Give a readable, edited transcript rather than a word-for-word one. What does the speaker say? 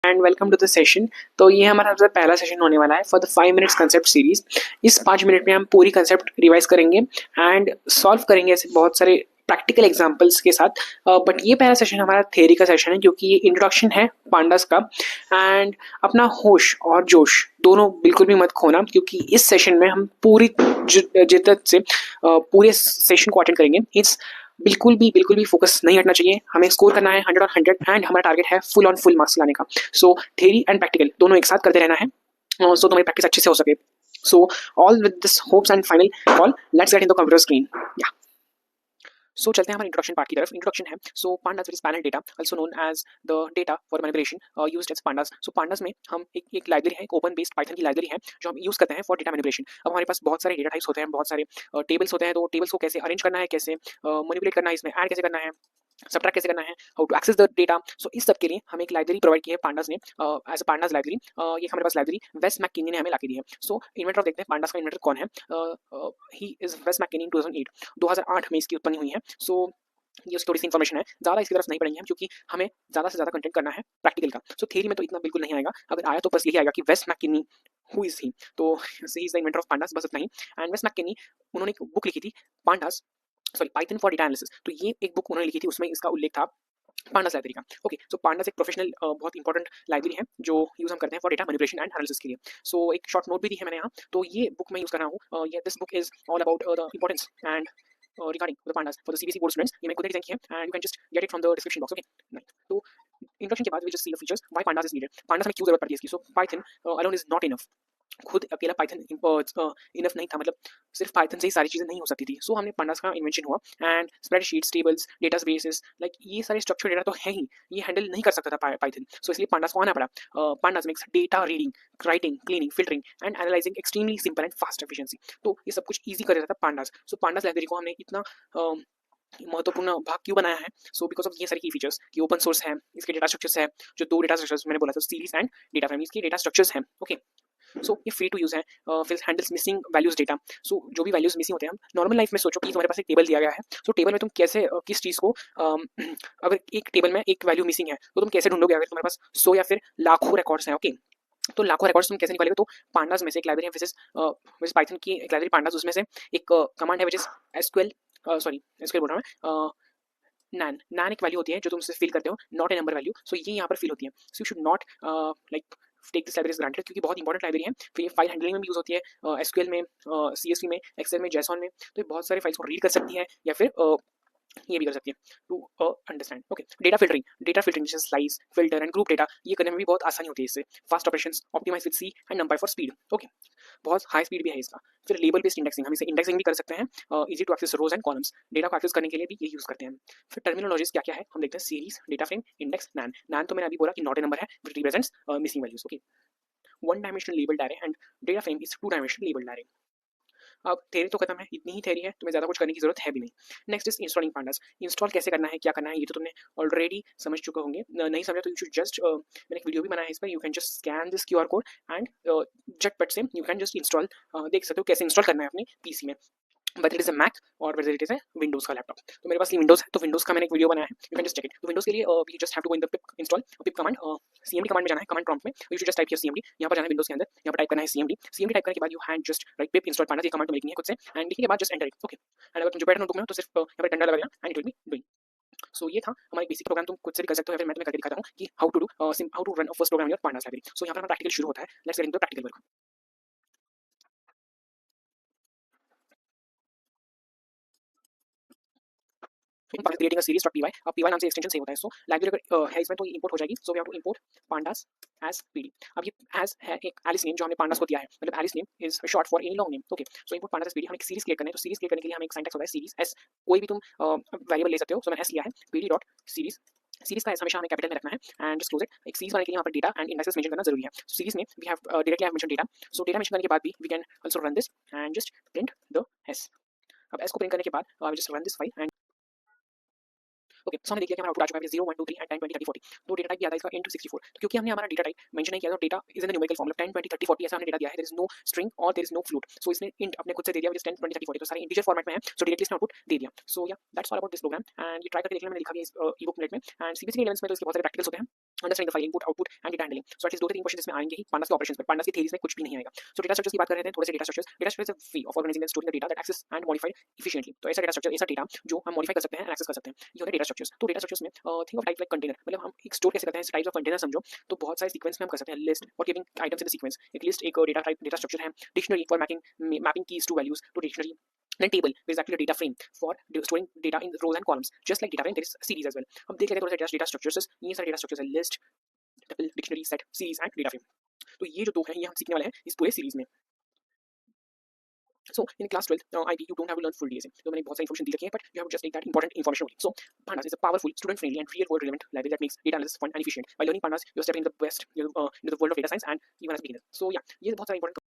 And welcome to the session. तो ये हमारा सबसे पहला सेशन होने वाला है for the 5 minutes concept series. इस 5 मिनट में हम पूरी कंसेप्ट रिवाइज करेंगे एंड सॉल्व करेंगे ऐसे बहुत सारे प्रैक्टिकल एग्जांपल्स के साथ। बट ये पहला सेशन हमारा थ्योरी का सेशन है क्योंकि ये इंट्रोडक्शन है पांडास का। एंड अपना होश और जोश दोनों बिल्कुल भी मत खोना क्योंकि इस सेशन में हम पूरी जिद्दत से पूरे सेशन को अटेंड करेंगे। इट्स बिल्कुल भी फोकस नहीं हटना चाहिए। हमें स्कोर करना है 100 एंड हमारा टारगेट है फुल मार्क्स लाने का। सो थ्योरी एंड प्रैक्टिकल दोनों एक साथ करते रहना है सो तुम्हारी प्रैक्टिस अच्छे से हो सके। So all with this hopes and final call let's get in the computer screen. या सो चलते हैं हमारे इंट्रोडक्शन पार्ट की तरफ। इंट्रोडक्शन है so pandas is panel data also known as the data for manipulation used as pandas. So pandas में हम एक लाइब्रेरी है, एक ओपन बेस्ड पाइथन की लाइब्रेरी है जो हम यूज करते हैं फॉर डेटा मैनिपुलेशन। अब हमारे पास बहुत सारे डेटा टाइप्स होते हैं, बहुत सारे टेबल्स होते हैं, तो टेबल्स को कैसे अरेंज करना है, कैसे मैनिपुलेट करना है, इसमें ऐड कैसे करना है, सब्ट्रैक्ट कैसे करना है, how to access the data. So इस सब के लिए हमें एक लाइब्रेरी प्रोवाइड की है पांडास ने एज अ पांडास लाइब्रेरी। ये हमारे पास लाइब्रेरी वेस मैककिनी ने हमें ला के दी है। सो इन्वेंटर देखते हैं पांडास का इन्वेंटर कौन है। ही इज वेस मैककिनी। 2008 में इसकी उत्पत्ति हुई है। सो ये थोड़ी सी इन्फॉर्मेशन है, ज़्यादा इसकी तरफ नहीं पढ़ेंगे हम क्योंकि हमें ज़्यादा से ज़्यादा कंटेंट करना है प्रैक्टिकल का। सो थ्योरी में तो इतना बिल्कुल नहीं आएगा, अगर आया तो बस यही आएगा कि वेस्ट मैककिनी हु इज ही। तो he is the inventor of pandas, बस इतना ही। एंड वेस्ट मैककिनी उन्होंने एक बुक लिखी थी pandas, sorry Python for data analysis. तो ये एक बुक उन्होंने लिखी थी, उसमें इसका उल्लेख था पांडास लाइब्रेरी का। ओके, सो पांडास एक प्रोफेशनल बहुत इंपॉर्टेंट लाइब्रेरी है जो यूज हम करते हैं for data manipulation and analysis के लिए। सो एक शॉर्ट नोट भी दी है मैंने यहाँ, तो ये बुक मैं यूज कर रहा हूँ। ये this book is all about the importance and regarding the pandas for the CBSE board students. ये मैं खुद ने डिजाइन की है and you can just get it from the description box. Okay, nice. तो इंट्रोडक्शन के बाद we just see the features why pandas is needed. pandas में क्यों जरूरत पड़ती है इसकी? So python alone is not enough. खुद अकेला पाइथन इनफ नहीं था, मतलब सिर्फ पाइथन से ही सारी चीज़ें नहीं हो सकती थी। सो हमने पांडास का इन्वेंशन हुआ and spreadsheets, tables, databases, like ये सारे स्ट्रक्चर डेटा तो है ही, ये हैंडल नहीं कर सकता था पाइथन। सो इसलिए पांडास को आना पड़ा। Pandas makes data reading, writing, cleaning, filtering and analysing extremely simple and fast efficiency. तो ये सब कुछ ईजी कर देता था पांडास। सो पांडास लाइब्रेरी को हमने इतना महत्वपूर्ण भाग क्यों बनाया है? सो बिकॉज ऑफ ये सारी की फीचर्स कि ओपन सोर्स है, इसके डेटा स्ट्रक्चर्स है, जो दो डेटा स्ट्रक्चर्स मैंने बोला था सीरीज एंड डेटा फ्रेम, इसके डेटा स्ट्रक्चर्स हैं। ओके, सो ये फ्री टू यूज है, फिर हैंडल्स मिसिंग वैल्यूज डेटा। सो जो भी वैल्यूज मिसिंग होते हैं, हम नॉर्मल लाइफ में सोचो कि तुम्हारे पास एक टेबल दिया गया है। सो टेबल में तुम कैसे किस चीज़ को अगर एक टेबल में एक वैल्यू मिसिंग है तो तुम कैसे ढूंढोगे अगर तुम्हारे पास 100 या फिर लाखों रिकॉर्ड्स हैं। ओके, तो लाखों रिकॉर्ड्स तुम कैसे निकालोगे? तो पांडास में से एक लाइब्रेरी है विच पाइथन की एक लाइब्रेरी पांडास, उसमें से एक कमांड है which is SQL, sorry SQL बोल रहा हूँ मैं, नैन एक वैल्यू होती है जो तुम उससे फिल करते हो, not a number value. So ये यहाँ पर फिल होती है। So you should not like take this library granted क्योंकि बहुत इंपॉर्टेंट लाइब्रेरी है। फिर ये फाइल हैंडलिंग में भी यूज होती है, एसक्यूएल में, सीएसवी में, एक्सेल में, जेसॉन में। तो ये बहुत सारे फाइल्स को रीड कर सकती है या फिर ये भी कर सकती है to understand. Okay, data filtering जैसे slice, filter and group data, ये करने में भी बहुत आसानी होती है इससे। Fast operations, optimise with C and NumPy for speed. Okay, बहुत हाई स्पीड भी है इसका। फिर लेबल बेस्ड इंडेक्सिंग, हम इसे इंडेक्सिंग भी कर सकते हैं, easy to access rows and columns, data को एक्सेस करने के लिए भी ये यूज करते हैं। फिर टर्मिनोलॉजीज क्या क्या है हम देखते हैं, series, data frame, index, NaN तो मैंने अभी बोला कि नॉट ए नंबर है, represents missing values. Okay, one dimensional labelled array and data frame is two dimensional labelled array. अब थ्योरी तो खत्म है, इतनी ही थ्योरी है, तुम्हें ज़्यादा कुछ करने की जरूरत है भी नहीं। Next is installing pandas. Install कैसे करना है, क्या करना है, ये तो तुमने ऑलरेडी समझ चुके होंगे। नहीं समझा तो यू शुड जस्ट, मैंने एक वीडियो भी बनाया है इस पर, you can just scan this QR code and झटपट से यू कैन जस्ट इंस्टॉल, देख सकते हो कैसे इंस्टॉल करना है अपने पीसी में, whether it is a Mac और whether it is a Windows का लैपटॉप। तो मेरे पास ये Windows है, तो Windows का मैंने एक वीडियो बनाया है, you can just check it। तो Windows के लिए you just have to go in the pip install, pip command, cmd command में जाना है, कमांड प्रॉम्प्ट में you should just type here cmd, यहाँ पर जाना है Windows के अंदर, यहाँ पर टाइप करना है cmd टाइप करने के बाद you hand just write pip install pandas, ये कमांड तो लिखनी है खुद से, एंड लिखने के बाद just enter it। Okay, and अगर तुम Jupyter नोटबुक में हो तो सिर्फ यहाँ पर डंडा लगा देना and it will be doing. So ये था हमारा बेसिक प्रोग्राम, तुम खुद से भी कर सकते हो या फिर मैं तुम्हें करके दिखाता हूँ कि how to run a first program in your pandas library। So यहाँ पर हमारा प्रैक्टिकल शुरू होता है, let's get into the practical work. Creating a series dot py, अब पीवाई नाम से एक्सटेंशन सेव होता है। सो लाइब्रेरी अगर है इसमें तो ये इंपोर्ट हो जाएगी। So we have to import pandas as pd. अब ये एज है एक एलिस नेम जो हमने पांडास को दिया है, मतलब alias name is short for any long name. Okay, so import pandas as pd, हमें एक सीरीज क्रिएट करना है, तो सीरीज क्रिएट करने के लिए हमें एक सिंटैक्स होता है सीरीज एस, कोई भी तुम वेरिएबल ले सकते हो। सो मैंने एस लिया है, पीडी डॉट सीरीज। सीरीज का एस हमेशा हमें कैपिटल में रखना है एंड जस्ट क्लोज इट। एक सीरीज बनाने के लिए यहाँ पर डेटा एंड इंडेक्सेस मेंशन करना जरूरी है। सीरीज में we have directly have mention data. So data mention करने के बाद भी we can also run this and just print the S. अब एस को प्रिंट करने के बाद I just run this file and okay, so हमने देख लिया कि हमारा आउटपुट आ चुका है 0 1 2 3 एंड 10 20 30 40। तो डेटा टाइप दिया था इसका into 64। तो क्योंकि हमने हमारा डेटा टाइप मेंशन नहीं किया, तो data is in the numerical form, मतलब 10 20 30 40 ऐसा हमने डेटा दिया है। देयर इज नो स्ट्रिंग और देयर इज नो फ्लोट। सो इसने इंट अपने खुद से दे दिया, which is 10 20 30 40, तो सारे इंटीजर फॉर्मेट में है। सो डायरेक्टली इसने आउटपुट दे दिया। So yeah that's all about this program and ये ट्राई करके देखना, मैंने लिखा भी है ईबुक नेट में। एंड सीबीएसई 11 में तो इसके बहुत सारे प्रैक्टिकल्स होते हैं, understanding the file input output and data handling. So at least 2 से 3 क्वेश्चन इसमें आएंगे ही पांडास के ऑपरेशंस पे, पांडास की थ्योरीज में कुछ भी नहीं आएगा। सो डेटा स्ट्रक्चर्स की बात कर रहे हैं, थोड़े से data structures. Data structure is a way of organizing and storing the data that access and modified efficiently. तो ऐसा डेटा स्ट्रक्चर, ऐसा डेटा जो हम मॉडिफाई कर सकते हैं, एक्सेस कर सकते हैं, ये होते हैं डेटा स्ट्रक्चर्स। तो डेटा स्ट्रक्चर्स में think of type like container, मतलब हम एक स्टोर कैसे करते हैं, टाइप्स ऑफ कंटेनर समझो। तो बहुत सारे सीक्वेंस में हम कर सकते हैं, लिस्ट और giving items in the sequence. एक लिस्ट एक डेटा टाइप डेटा स्ट्रक्चर है। Dictionary for mapping keys to values, तो dictionary. Then table, there is actually a data frame for storing data in rows and columns. Just like data frame, there is series as well. हम देख लेते हैं थोड़ा सा data structures। ये सारे data structures है, list, tuple, dictionary, set, series and data frame। तो ये जो दो हैं, ये हम सीखने वाले हैं इस पूरे सीरीज में। So in class 12 IB, you don't have to learn full DSA। तो मैंने बहुत सारी information दी रखी है, but you have to just take that important information only। So pandas is a powerful, student friendly and real world relevant library that makes data analysis fun and efficient। By learning pandas, you're stepping into the best into the world of data science and even as a beginner। So yeah, ये बहुत सारे important